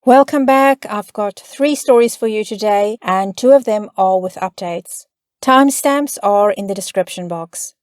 Welcome back. I've got 3 stories for you today, and 2 of them are with updates. Timestamps are in the description box.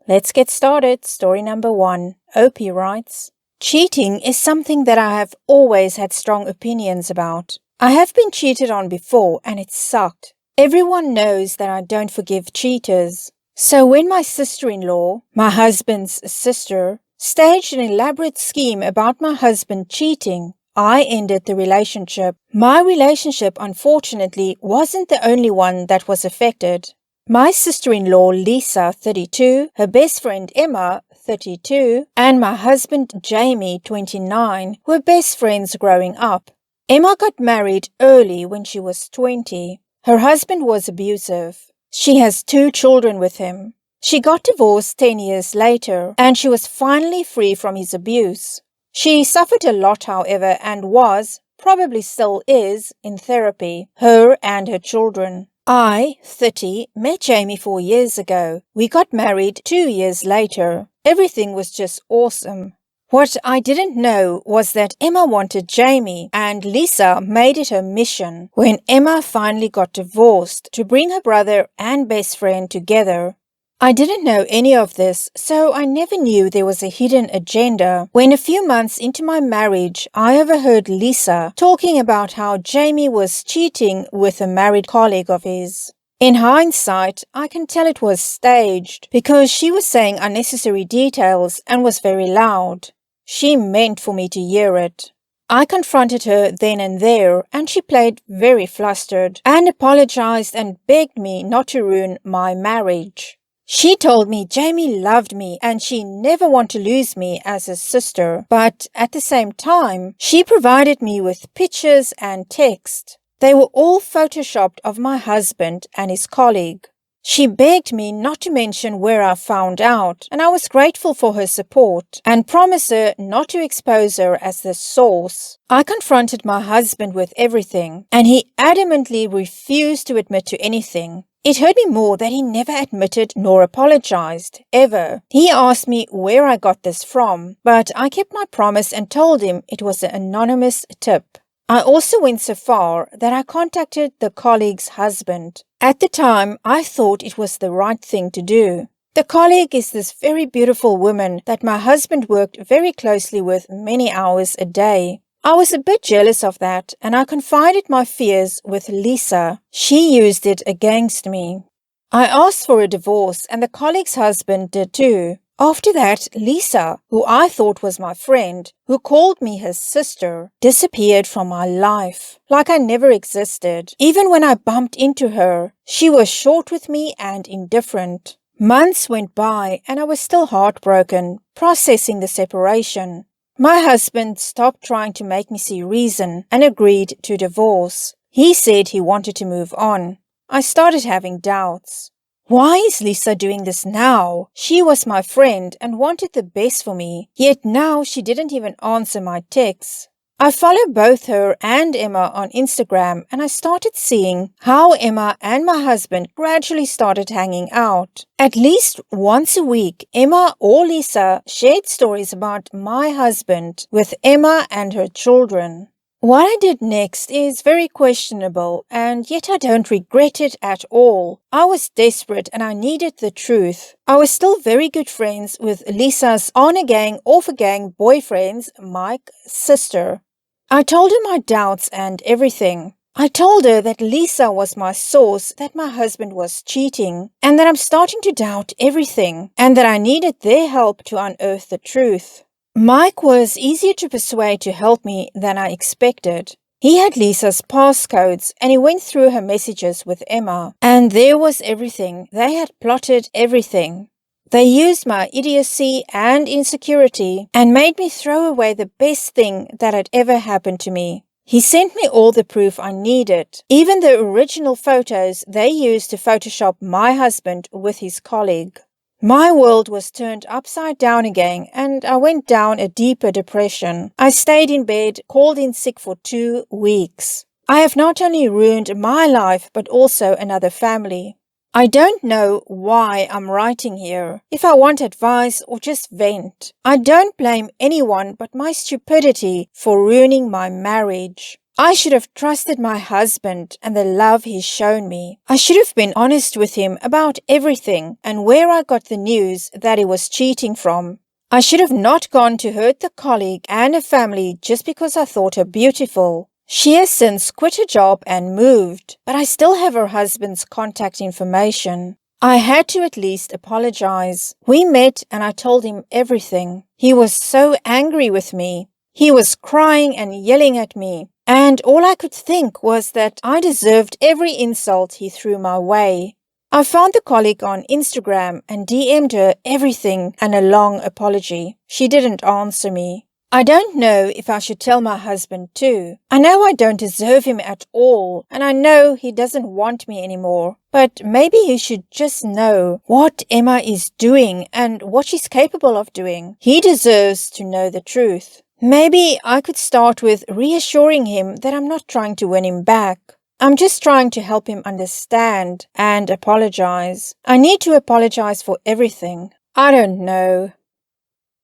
Let's get started. Story number 1. Opie writes, cheating is something that I have always had strong opinions about. I have been cheated on before, and it sucked. Everyone knows that I don't forgive cheaters. So when my sister-in-law, my husband's sister, staged an elaborate scheme about my husband cheating, I ended the relationship. My relationship, unfortunately, wasn't the only one that was affected. My sister-in-law, Lisa, 32, her best friend, Emma, 32, and my husband, Jamie, 29, were best friends growing up. Emma got married early when she was 20. Her husband was abusive. She has 2 children with him. She got divorced 10 years later, and she was finally free from his abuse. She suffered a lot, however, and was, probably still is, in therapy, her and her children. I, 30, met Jamie 4 years ago. We got married 2 years later. Everything was just awesome. What I didn't know was that Emma wanted Jamie, and Lisa made it her mission, when Emma finally got divorced, to bring her brother and best friend together. I didn't know any of this, so I never knew there was a hidden agenda. When a few months into my marriage, I overheard Lisa talking about how Jamie was cheating with a married colleague of his. In hindsight, I can tell it was staged because she was saying unnecessary details and was very loud. She meant for me to hear it. I confronted her then and there, and she played very flustered and apologized and begged me not to ruin my marriage. She told me Jamie loved me and she never wanted to lose me as a sister, but at the same time, she provided me with pictures and text. They were all photoshopped of my husband and his colleague. She begged me not to mention where I found out, and I was grateful for her support and promised her not to expose her as the source. I confronted my husband with everything, and he adamantly refused to admit to anything. It hurt me more that he never admitted nor apologized, ever. He asked me where I got this from, but I kept my promise and told him it was an anonymous tip. I also went so far that I contacted the colleague's husband. At the time, I thought it was the right thing to do. The colleague is this very beautiful woman that my husband worked very closely with many hours a day. I was a bit jealous of that, and I confided my fears with Lisa. She used it against me. I asked for a divorce, and the colleague's husband did too. After that, Lisa, who I thought was my friend, who called me his sister, disappeared from my life, like I never existed. Even when I bumped into her, she was short with me and indifferent. Months went by, and I was still heartbroken, processing the separation. My husband stopped trying to make me see reason and agreed to divorce. He said he wanted to move on. I started having doubts. Why is Lisa doing this now? She was my friend and wanted the best for me, yet now she didn't even answer my texts. I follow both her and Emma on Instagram, and I started seeing how Emma and my husband gradually started hanging out. At least once a week, Emma or Lisa shared stories about my husband with Emma and her children. What I did next is very questionable, and yet I don't regret it at all. I was desperate and I needed the truth. I was still very good friends with Lisa's on-again, off-again boyfriend's, Mike's sister. I told her my doubts and everything. I told her that Lisa was my source, that my husband was cheating, and that I'm starting to doubt everything, and that I needed their help to unearth the truth. Mike was easier to persuade to help me than I expected. He had Lisa's passcodes, and he went through her messages with Emma, and there was everything. They had plotted everything. They used my idiocy and insecurity and made me throw away the best thing that had ever happened to me. He sent me all the proof I needed, even the original photos they used to Photoshop my husband with his colleague. My world was turned upside down again, and I went down a deeper depression. I stayed in bed, called in sick for 2 weeks. I have not only ruined my life, but also another family. I don't know why I'm writing here, if I want advice or just vent. I don't blame anyone but my stupidity for ruining my marriage. I should have trusted my husband and the love he's shown me. I should have been honest with him about everything and where I got the news that he was cheating from. I should have not gone to hurt the colleague and her family just because I thought her beautiful. She has since quit her job and moved, but I still have her husband's contact information. I had to at least apologize. We met and I told him everything. He was so angry with me. He was crying and yelling at me, and all I could think was that I deserved every insult he threw my way. I found the colleague on Instagram and DM'd her everything and a long apology. She didn't answer me. I don't know if I should tell my husband too. I know I don't deserve him at all, and I know he doesn't want me anymore. But maybe he should just know what Emma is doing and what she's capable of doing. He deserves to know the truth. Maybe I could start with reassuring him that I'm not trying to win him back. I'm just trying to help him understand and apologize. I need to apologize for everything. I don't know.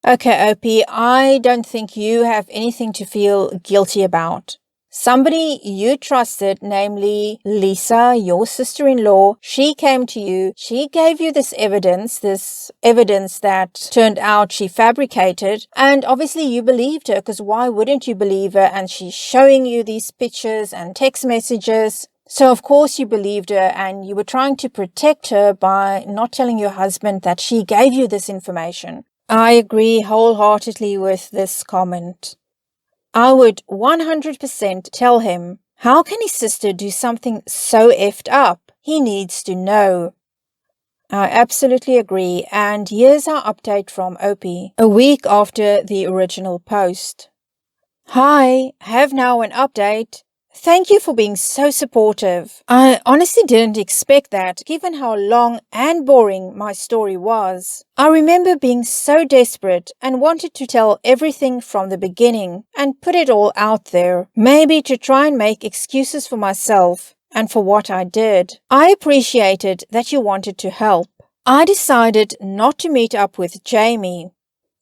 Okay, OP, I don't think you have anything to feel guilty about. Somebody you trusted, namely Lisa, your sister-in-law, she came to you, she gave you this evidence that turned out she fabricated, and obviously you believed her, because why wouldn't you believe her? And she's showing you these pictures and text messages. So of course you believed her, and you were trying to protect her by not telling your husband that she gave you this information. I agree wholeheartedly with this comment. I would 100% tell him, how can his sister do something so effed up? He needs to know. I absolutely agree, and here's our update from Opie, a week after the original post. Hi, have now an update. Thank you for being so supportive. I honestly didn't expect that, given how long and boring my story was. I remember being so desperate and wanted to tell everything from the beginning and put it all out there, maybe to try and make excuses for myself and for what I did. I appreciated that you wanted to help. I decided not to meet up with Jamie.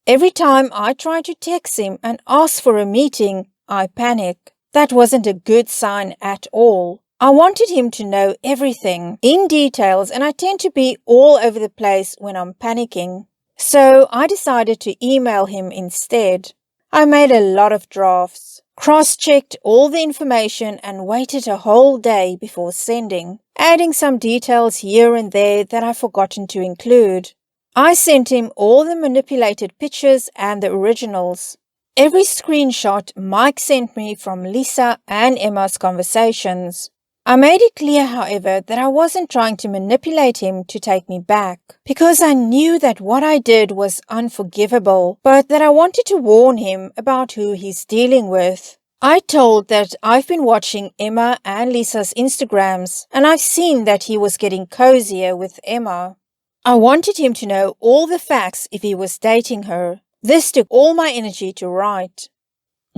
Every time I try to text him and ask for a meeting, I panic. That wasn't a good sign at all. I wanted him to know everything in details, and I tend to be all over the place when I'm panicking. So I decided to email him instead. I made a lot of drafts, cross-checked all the information, and waited a whole day before sending, adding some details here and there that I've forgotten to include. I sent him all the manipulated pictures and the originals. Every screenshot Mike sent me from Lisa and Emma's conversations. I made it clear, however, that I wasn't trying to manipulate him to take me back, because I knew that what I did was unforgivable, but that I wanted to warn him about who he's dealing with. I told that I've been watching Emma and Lisa's Instagrams, and I've seen that he was getting cozier with Emma. I wanted him to know all the facts if he was dating her. This took all my energy to write.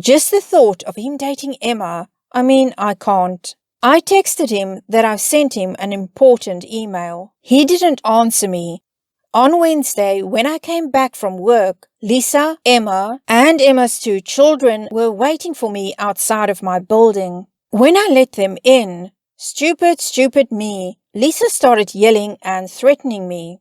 Just the thought of him dating Emma, I can't. I texted him that I've sent him an important email. He didn't answer me. On Wednesday, when I came back from work, Lisa, Emma, and Emma's 2 children were waiting for me outside of my building. When I let them in, stupid me, Lisa started yelling and threatening me.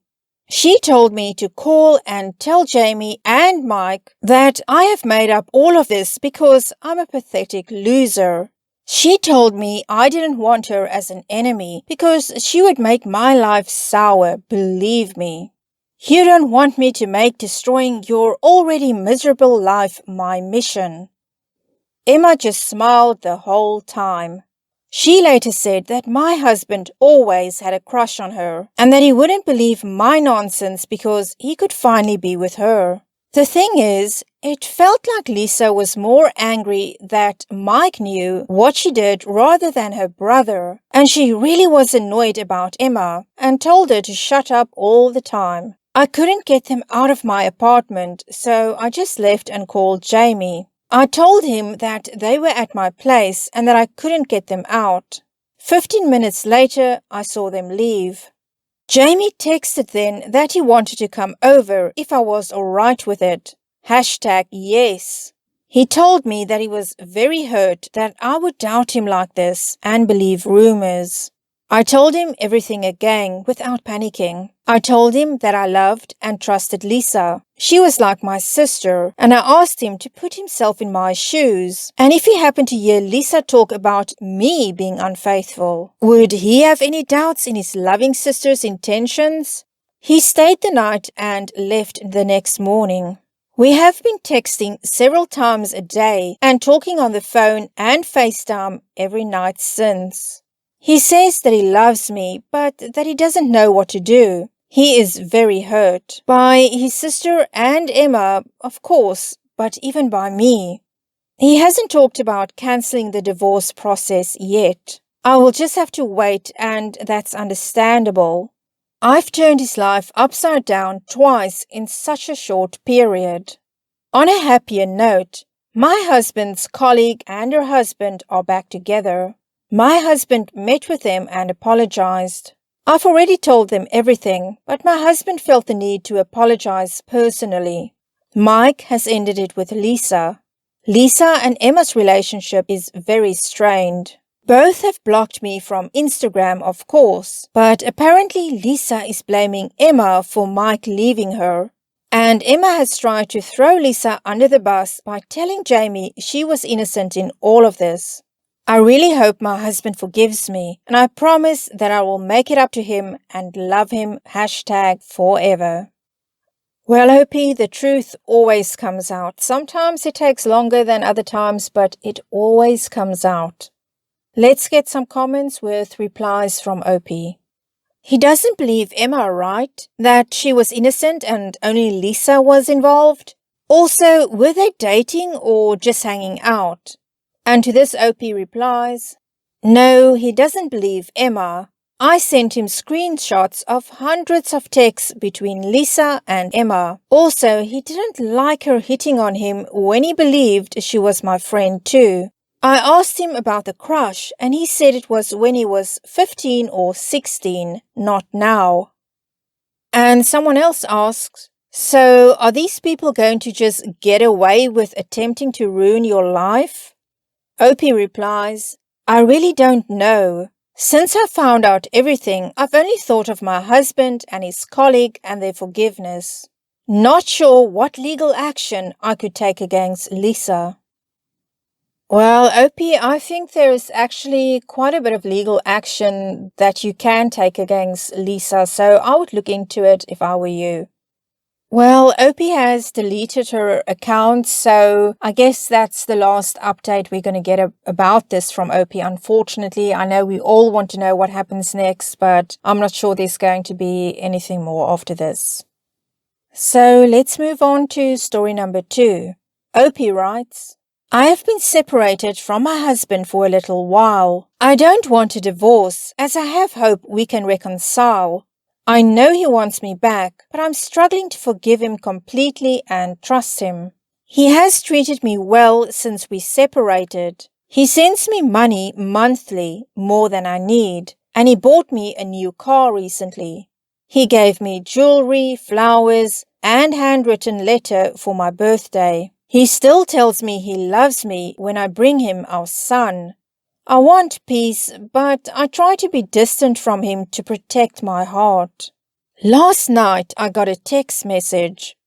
She told me to call and tell Jamie and Mike that I have made up all of this because I'm a pathetic loser. She told me I didn't want her as an enemy because she would make my life sour, believe me. You don't want me to make destroying your already miserable life my mission. Emma just smiled the whole time. She later said that my husband always had a crush on her and that he wouldn't believe my nonsense because he could finally be with her. The thing is, it felt like Lisa was more angry that Mike knew what she did rather than her brother, and she really was annoyed about Emma and told her to shut up all the time. I couldn't get them out of my apartment, so I just left and called Jamie. I told him that they were at my place and that I couldn't get them out. 15 minutes later, I saw them leave. Jamie texted then that he wanted to come over if I was alright with it. #yes. He told me that he was very hurt that I would doubt him like this and believe rumors. I told him everything again without panicking. I told him that I loved and trusted Lisa. She was like my sister, and I asked him to put himself in my shoes. And if he happened to hear Lisa talk about me being unfaithful, would he have any doubts in his loving sister's intentions? He stayed the night and left the next morning. We have been texting several times a day and talking on the phone and FaceTime every night since. He says that he loves me, but that he doesn't know what to do. He is very hurt by his sister and Emma, of course, but even by me. He hasn't talked about cancelling the divorce process yet. I will just have to wait, and that's understandable. I've turned his life upside down twice in such a short period. On a happier note, my husband's colleague and her husband are back together. My husband met with them and apologized. I've already told them everything, but my husband felt the need to apologize personally. Mike has ended it with Lisa. Lisa and Emma's relationship is very strained. Both have blocked me from Instagram, of course, but apparently Lisa is blaming Emma for Mike leaving her. And Emma has tried to throw Lisa under the bus by telling Jamie she was innocent in all of this. I really hope my husband forgives me, and I promise that I will make it up to him and love him #forever. Well, OP, the truth always comes out. Sometimes it takes longer than other times, but it always comes out. Let's get some comments with replies from OP. He doesn't believe Emma, right? That she was innocent and only Lisa was involved? Also, were they dating or just hanging out? And to this OP replies, no, he doesn't believe Emma. I sent him screenshots of hundreds of texts between Lisa and Emma. Also, he didn't like her hitting on him when he believed she was my friend too. I asked him about the crush and he said it was when he was 15 or 16, not now. And someone else asks, so are these people going to just get away with attempting to ruin your life? OP replies, I really don't know. Since I found out everything, I've only thought of my husband and his colleague and their forgiveness. Not sure what legal action I could take against Lisa. Well, OP, I think there is actually quite a bit of legal action that you can take against Lisa, so I would look into it if I were you. Well, OP has deleted her account, so I guess that's the last update we're going to get about this from OP. Unfortunately, I know we all want to know what happens next, but I'm not sure there's going to be anything more after this. So let's move on to story number 2. OP writes, I have been separated from my husband for a little while. I don't want a divorce, as I have hope we can reconcile. I know he wants me back, but I'm struggling to forgive him completely and trust him. He has treated me well since we separated. He sends me money monthly, more than I need, and he bought me a new car recently. He gave me jewelry, flowers, and handwritten letter for my birthday. He still tells me he loves me when I bring him our son. I want peace, but I try to be distant from him to protect my heart. Last night I got a text message.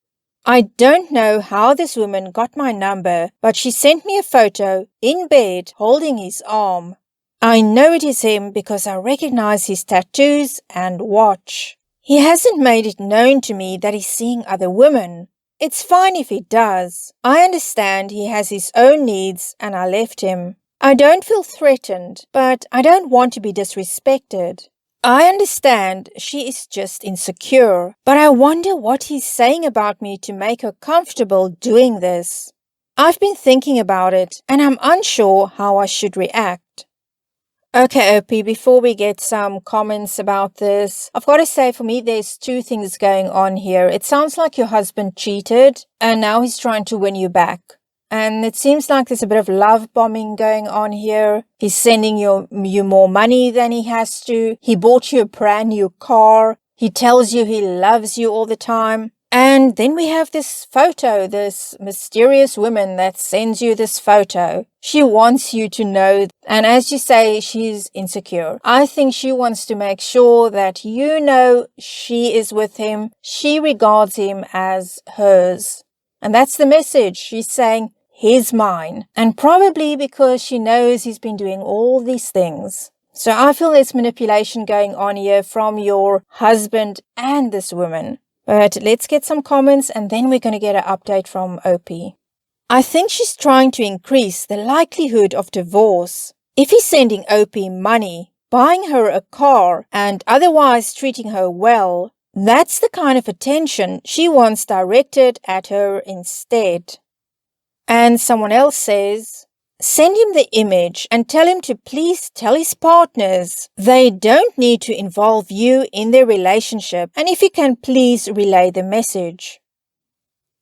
I don't know how this woman got my number, but she sent me a photo in bed holding his arm. I know it is him because I recognize his tattoos and watch. He hasn't made it known to me that he's seeing other women. It's fine if he does. I understand he has his own needs and I left him. I don't feel threatened, but I don't want to be disrespected. I understand she is just insecure, but I wonder what he's saying about me to make her comfortable doing this. I've been thinking about it, and I'm unsure how I should react. Okay, OP, before we get some comments about this, I've got to say for me there's 2 things going on here. It sounds like your husband cheated, and now he's trying to win you back. And it seems like there's a bit of love bombing going on here. He's sending you more money than he has to. He bought you a brand new car. He tells you he loves you all the time. And then we have this photo, this mysterious woman that sends you this photo. She wants you to know, and as you say, she's insecure. I think she wants to make sure that you know she is with him. She regards him as hers. And that's the message. She's saying, he's mine. And probably because she knows he's been doing all these things. So I feel there's manipulation going on here from your husband and this woman. But let's get some comments and then we're going to get an update from OP. I think she's trying to increase the likelihood of divorce. If he's sending OP money, buying her a car, and otherwise treating her well, that's the kind of attention she wants directed at her instead. And someone else says, send him the image and tell him to please tell his partners they don't need to involve you in their relationship, and if you can please relay the message.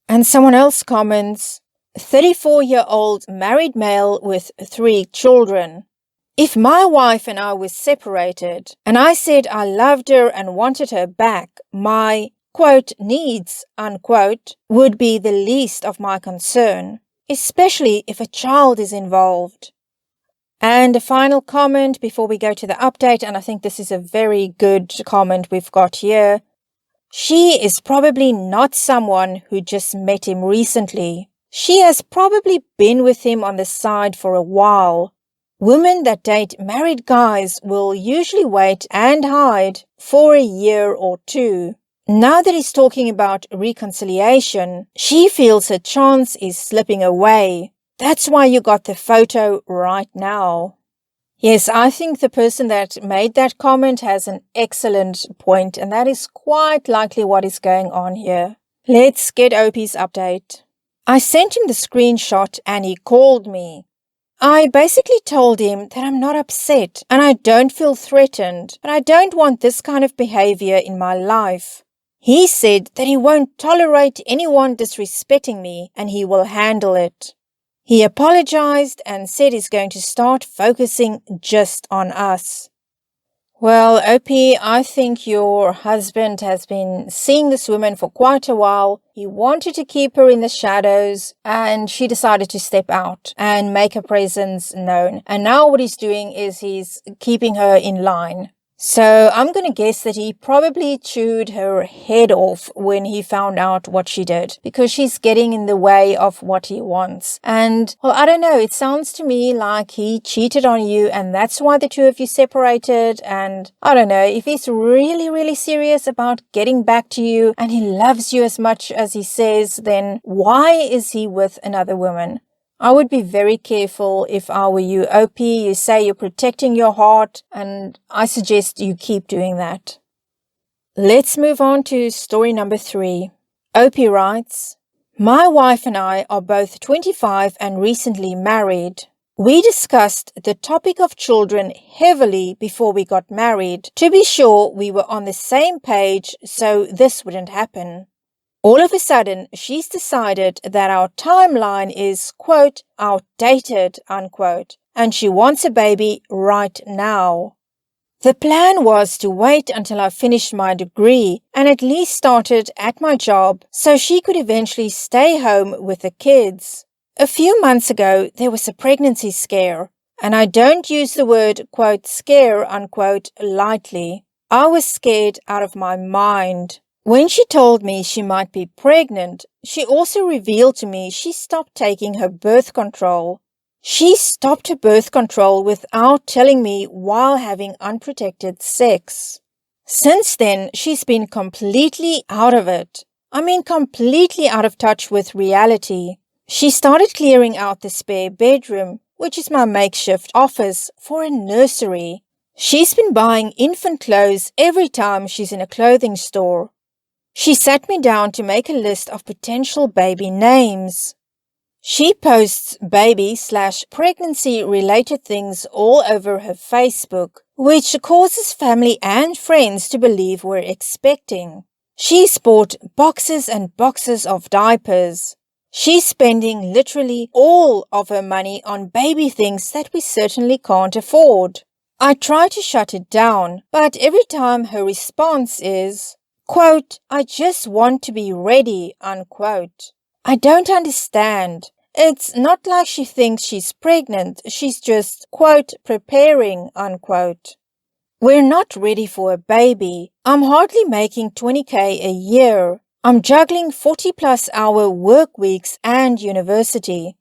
And someone else comments, 34-year-old married male with 3 children. If my wife and I were separated and I said I loved her and wanted her back, my, quote, needs, unquote, would be the least of my concern, especially if a child is involved. And a final comment before we go to the update, and I think this is a very good comment we've got here. She is probably not someone who just met him recently. She has probably been with him on the side for a while. Women that date married guys will usually wait and hide for a year or 2. Now that he's talking about reconciliation, she feels her chance is slipping away. That's why you got the photo right now. Yes, I think the person that made that comment has an excellent point, and that is quite likely what is going on here. Let's get OP's update. I sent him the screenshot and he called me. I basically told him that I'm not upset and I don't feel threatened, but I don't want this kind of behavior in my life. He said that he won't tolerate anyone disrespecting me and he will handle it. He apologized and said he's going to start focusing just on us. Well, OP, I think your husband has been seeing this woman for quite a while. He wanted to keep her in the shadows and she decided to step out and make her presence known. And now what he's doing is he's keeping her in line. So I'm going to guess that he probably chewed her head off when he found out what she did, because she's getting in the way of what he wants. And, well, I don't know, it sounds to me like he cheated on you and that's why the two of you separated. And I don't know, if he's really, really serious about getting back to you and he loves you as much as he says, then why is he with another woman? I would be very careful if I were you, OP. You say you're protecting your heart, and I suggest you keep doing that. Let's move on to story number 3. OP writes, my wife and I are both 25 and recently married. We discussed the topic of children heavily before we got married to be sure we were on the same page so this wouldn't happen. All of a sudden, she's decided that our timeline is, quote, outdated, unquote, and she wants a baby right now. The plan was to wait until I finished my degree and at least started at my job so she could eventually stay home with the kids. A few months ago, there was a pregnancy scare, and I don't use the word, quote, scare, unquote, lightly. I was scared out of my mind. When she told me she might be pregnant, she also revealed to me she stopped taking her birth control. She stopped her birth control without telling me while having unprotected sex. Since then, she's been completely out of it. I mean, completely out of touch with reality. She started clearing out the spare bedroom, which is my makeshift office, for a nursery. She's been buying infant clothes every time she's in a clothing store. She sat me down to make a list of potential baby names. She posts baby/pregnancy related things all over her Facebook, which causes family and friends to believe we're expecting. She's bought boxes and boxes of diapers. She's spending literally all of her money on baby things that we certainly can't afford. I try to shut it down, but every time her response is, quote, I just want to be ready, unquote. I don't understand. It's not like she thinks she's pregnant. She's just, quote, preparing, unquote. We're not ready for a baby. I'm hardly making 20K a year. I'm juggling 40+ hour work weeks and university.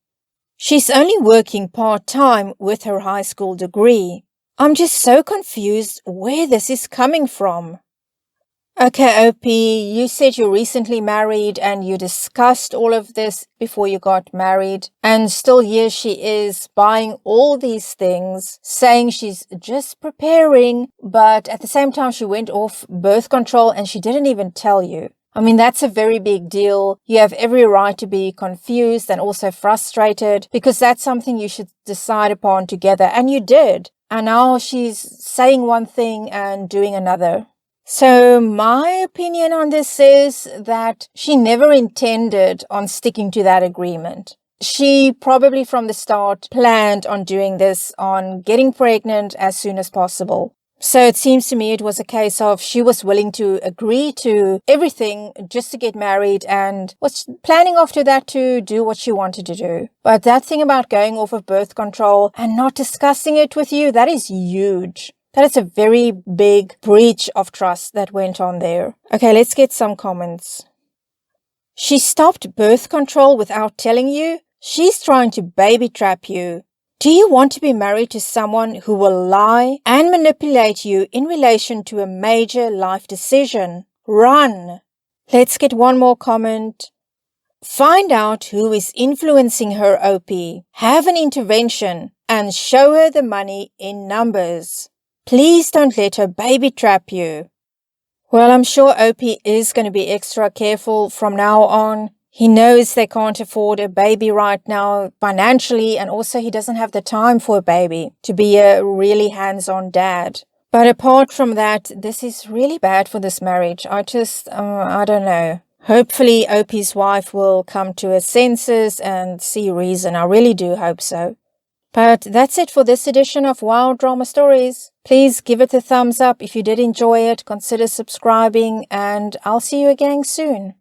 She's only working part-time with her high school degree. I'm just so confused where this is coming from. Okay, OP, you said you recently married and you discussed all of this before you got married, and still here she is buying all these things, saying she's just preparing, but at the same time she went off birth control and she didn't even tell you. I mean, that's a very big deal. You have every right to be confused and also frustrated because that's something you should decide upon together, and you did. And now she's saying one thing and doing another. So my opinion on this is that she never intended on sticking to that agreement. She probably from the start planned on doing this, on getting pregnant as soon as possible. So it seems to me it was a case of she was willing to agree to everything just to get married and was planning after that to do what she wanted to do. But that thing about going off of birth control and not discussing it with you, that is huge. That is a very big breach of trust that went on there. Okay, let's get some comments. She stopped birth control without telling you? She's trying to baby trap you. Do you want to be married to someone who will lie and manipulate you in relation to a major life decision? Run! Let's get one more comment. Find out who is influencing her, OP. Have an intervention and show her the money in numbers. Please don't let her baby trap you. Well, I'm sure OP is going to be extra careful from now on. He knows they can't afford a baby right now financially, and also he doesn't have the time for a baby to be a really hands-on dad. But apart from that, this is really bad for this marriage. I don't know. Hopefully OP's wife will come to her senses and see reason. I really do hope so. But that's it for this edition of Wild Drama Stories. Please give it a thumbs up if you did enjoy it, consider subscribing, and I'll see you again soon.